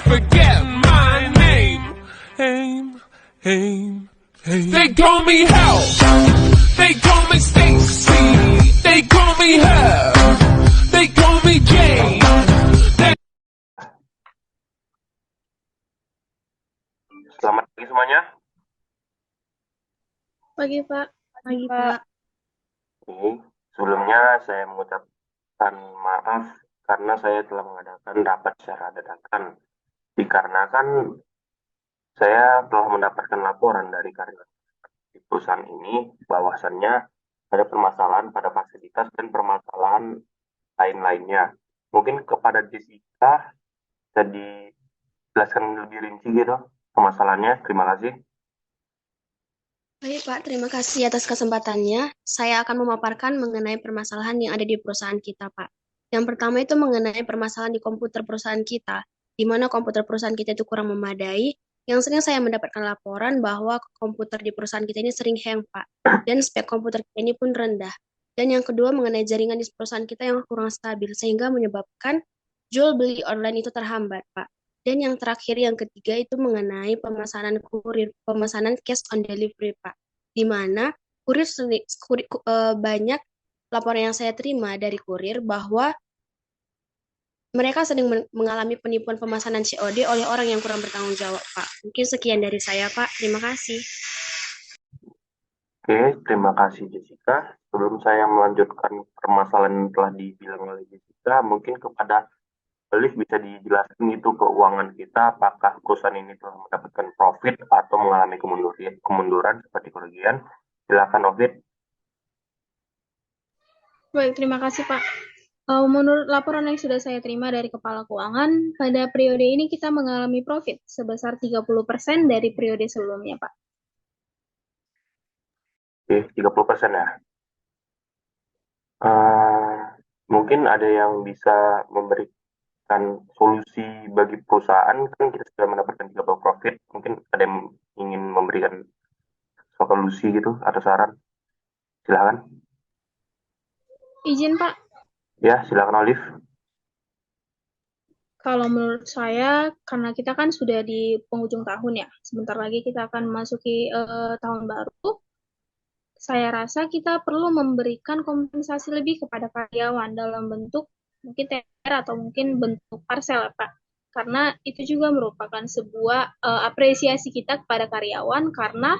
forget my name. Aim, aim, aim. They call me Hell. They call me Stacy. They call me Her. They call me Jane. Selamat pagi semuanya. Pagi, Pak. Pagi, Pak. Oke, sebelumnya saya mengucapkan maaf karena saya telah mengadakan rapat secara dadakan. Dikarenakan saya telah mendapatkan laporan dari karyawan di perusahaan ini bahwasannya ada permasalahan pada fasilitas dan permasalahan lain-lainnya. Mungkin kepada Jessica bisa dijelaskan lebih rinci gitu permasalahannya. Terima kasih. Baik, Pak. Terima kasih atas kesempatannya. Saya akan memaparkan mengenai permasalahan yang ada di perusahaan kita, Pak. Yang pertama itu mengenai permasalahan di komputer perusahaan kita, di mana komputer perusahaan kita itu kurang memadai. Yang sering saya mendapatkan laporan bahwa komputer di perusahaan kita ini sering hang, Pak. Dan spek komputer kita ini pun rendah. Dan yang kedua mengenai jaringan di perusahaan kita yang kurang stabil, sehingga menyebabkan jual beli online itu terhambat, Pak. Dan yang terakhir, yang ketiga itu mengenai pemesanan kurir, pemesanan cash on delivery, Pak. Di mana banyak laporan yang saya terima dari kurir bahwa mereka sering mengalami penipuan pemesanan COD oleh orang yang kurang bertanggung jawab, Pak. Mungkin sekian dari saya, Pak. Terima kasih. Oke, terima kasih Jessica. Sebelum saya melanjutkan permasalahan yang telah dibilang oleh Jessica, mungkin kepada Olive bisa dijelaskan itu keuangan kita, apakah perusahaan ini telah mendapatkan profit atau mengalami kemunduran seperti kerugian. Silakan Olive. Baik, terima kasih Pak. Menurut laporan yang sudah saya terima dari Kepala Keuangan, pada periode ini kita mengalami profit sebesar 30% dari periode sebelumnya, Pak. Oke, 30% ya. Mungkin ada yang bisa memberikan solusi bagi perusahaan, kan kita sudah mendapatkan 30 profit, mungkin ada yang ingin memberikan solusi gitu atau saran. Silakan. Izin, Pak. Ya, silakan Olive. Kalau menurut saya, karena kita kan sudah di penghujung tahun ya, sebentar lagi kita akan memasuki tahun baru, saya rasa kita perlu memberikan kompensasi lebih kepada karyawan dalam bentuk mungkin THR atau mungkin bentuk parcel, Pak. Karena itu juga merupakan sebuah apresiasi kita kepada karyawan karena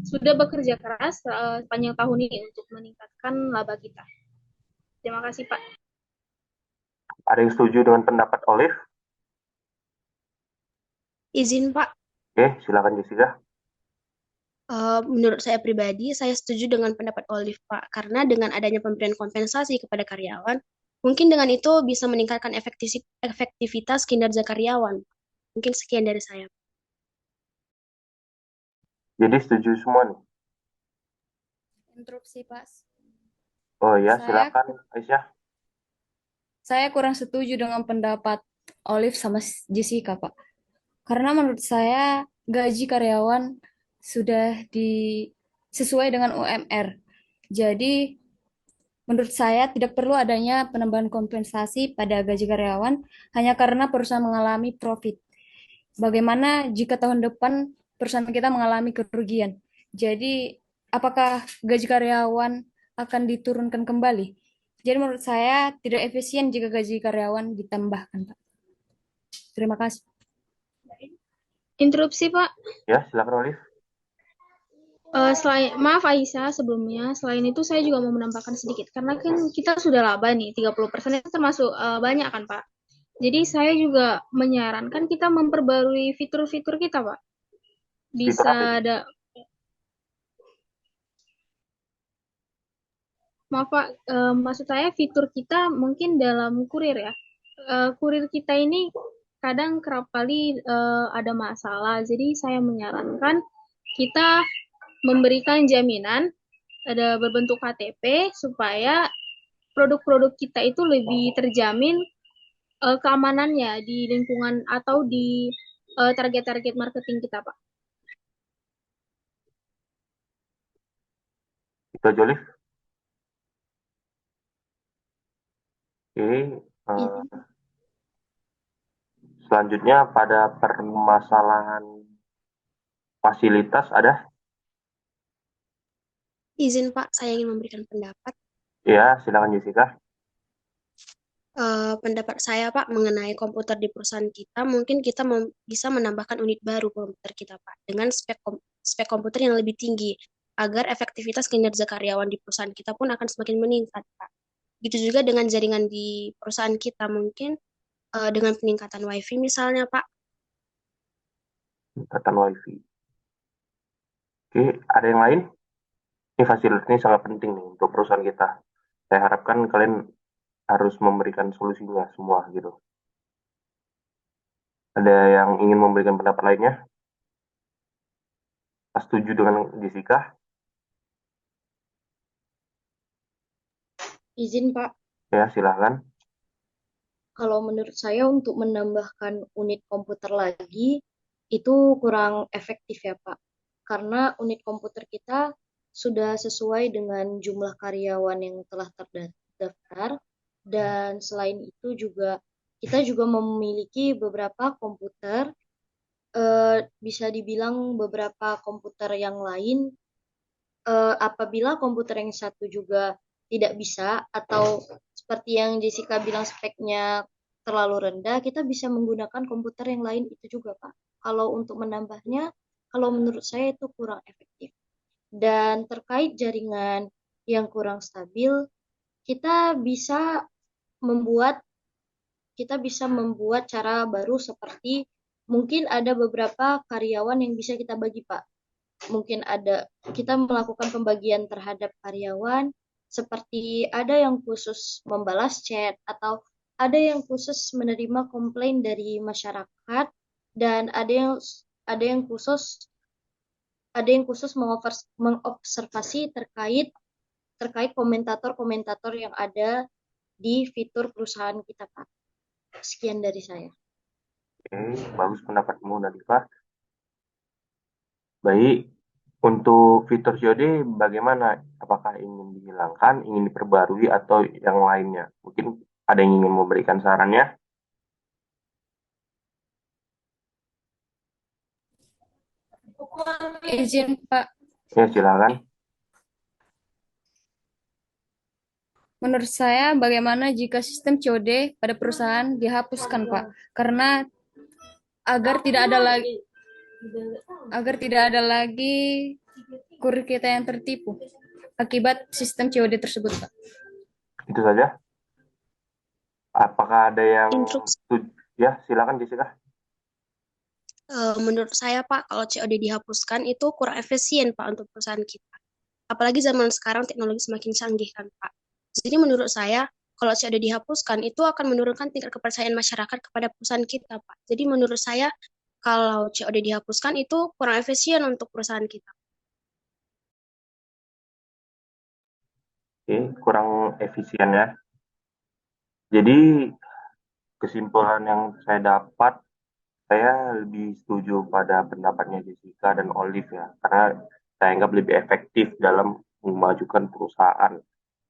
sudah bekerja keras sepanjang tahun ini untuk meningkatkan laba kita. Terima kasih, Pak. Ada yang setuju dengan pendapat Olive? Izin, Pak. Oke, silakan Jessica. Menurut saya pribadi, saya setuju dengan pendapat Olive, Pak. Karena dengan adanya pemberian kompensasi kepada karyawan, mungkin dengan itu bisa meningkatkan efektivitas kinerja karyawan. Mungkin sekian dari saya. Jadi setuju semua nih? Interupsi, Pak. Oh ya, Saya- silakan Aisyah. Saya kurang setuju dengan pendapat Olive sama Jessica, Pak. Karena menurut saya gaji karyawan sudah sesuai dengan UMR. Jadi menurut saya tidak perlu adanya penambahan kompensasi pada gaji karyawan hanya karena perusahaan mengalami profit. Bagaimana jika tahun depan perusahaan kita mengalami kerugian? Jadi apakah gaji karyawan akan diturunkan kembali? Jadi menurut saya tidak efisien jika gaji karyawan ditambahkan, Pak. Terima kasih. Interupsi, Pak. Ya, silakan Olive. Maaf Aisyah sebelumnya, selain itu saya juga mau menambahkan sedikit, karena kan kita sudah laba nih, 30% itu termasuk banyak kan Pak. Jadi saya juga menyarankan kita memperbarui fitur-fitur kita Pak. Fitur apa Bisa itu? ada, maaf Pak, maksud saya fitur kita mungkin dalam kurir ya. Kurir kita ini kadang kerap kali ada masalah, jadi saya menyarankan kita memberikan jaminan ada berbentuk KTP supaya produk-produk kita itu lebih terjamin keamanannya di lingkungan atau di target-target marketing kita, Pak. Itu aja Olive. Oke, Selanjutnya pada permasalahan fasilitas ada? Izin Pak, saya ingin memberikan pendapat. Ya, silakan Jessica. Pendapat saya Pak mengenai komputer di perusahaan kita, mungkin kita bisa menambahkan unit baru komputer kita Pak, dengan spek komputer yang lebih tinggi, agar efektivitas kinerja karyawan di perusahaan kita pun akan semakin meningkat Pak. Gitu juga dengan jaringan di perusahaan kita, mungkin dengan peningkatan WiFi misalnya Pak. Peningkatan WiFi. Oke, ada yang lain? Ini fasilitas ini sangat penting nih untuk perusahaan kita. Saya harapkan kalian harus memberikan solusinya semua gitu. Ada yang ingin memberikan pendapat lainnya? Setuju dengan Jessica? Izin Pak, Ya, silahkan. kalau menurut saya untuk menambahkan unit komputer lagi itu kurang efektif ya Pak. Karena unit komputer kita sudah sesuai dengan jumlah karyawan yang telah terdaftar, dan selain itu juga kita juga memiliki beberapa komputer, bisa dibilang beberapa komputer yang lain, apabila komputer yang satu juga tidak bisa atau seperti yang Jessica bilang speknya terlalu rendah, kita bisa menggunakan komputer yang lain itu juga Pak. Kalau untuk menambahnya, kalau menurut saya itu kurang efektif. Dan terkait jaringan yang kurang stabil, kita bisa membuat cara baru, seperti mungkin ada beberapa karyawan yang bisa kita bagi Pak. Mungkin kita melakukan pembagian terhadap karyawan, seperti ada yang khusus membalas chat atau ada yang khusus menerima komplain dari masyarakat, dan ada yang khusus mengobservasi terkait komentator-komentator yang ada di fitur perusahaan kita Pak. Sekian dari saya. Oke, bagus pendapatmu Nadifah. Baik, untuk fitur COD bagaimana? Apakah ingin dihilangkan, ingin diperbarui, atau yang lainnya? Mungkin ada yang ingin memberikan sarannya? Izin Pak, Ya, silakan. menurut saya bagaimana jika sistem COD pada perusahaan dihapuskan Pak? Karena agar tidak ada lagi kurir kita yang tertipu akibat sistem COD tersebut Pak. Itu saja. Apakah ada yang Instruksi. Ya, silakan Jessica. Menurut saya Pak, kalau COD dihapuskan itu kurang efisien Pak untuk perusahaan kita. Apalagi zaman sekarang teknologi semakin canggih kan Pak. Jadi menurut saya, kalau COD dihapuskan itu akan menurunkan tingkat kepercayaan masyarakat kepada perusahaan kita Pak. Jadi menurut saya, kalau COD dihapuskan itu kurang efisien untuk perusahaan kita. Oke, kurang efisien ya. Jadi kesimpulan yang saya dapat, saya lebih setuju pada pendapatnya Jessica dan Olive ya, karena saya anggap lebih efektif dalam memajukan perusahaan.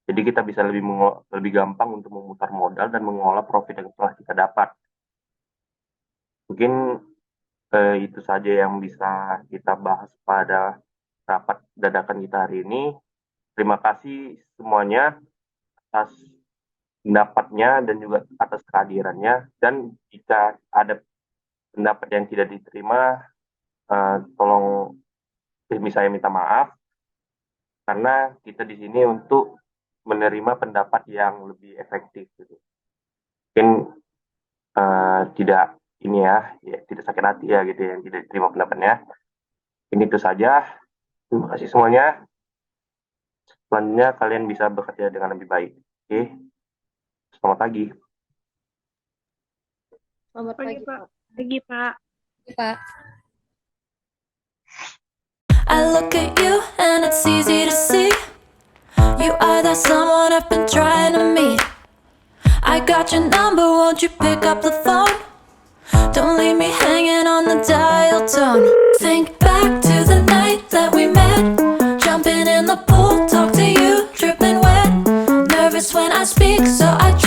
Jadi kita bisa lebih gampang untuk memutar modal dan mengolah profit yang telah kita dapat. Mungkin itu saja yang bisa kita bahas pada rapat dadakan kita hari ini. Terima kasih semuanya atas pendapatnya dan juga atas kehadirannya. Dan jika ada pendapat yang tidak diterima, tolong saya minta maaf, karena kita di sini untuk menerima pendapat yang lebih efektif gitu. Mungkin tidak tidak sakit hati ya gitu yang tidak diterima pendapatnya. Ini itu saja. Terima kasih semuanya. Selanjutnya kalian bisa bekerja dengan lebih baik. Oke. Selamat pagi. Selamat pagi Pak. Pagi Pak. Pak. I look at you and it's easy to see you are that someone I've been trying to meet. I got your number, won't you pick up the phone? Don't leave me hanging on the dial tone. Think back to the night that we met, jumping in the pool, talk to you, dripping wet. Nervous when I speak, so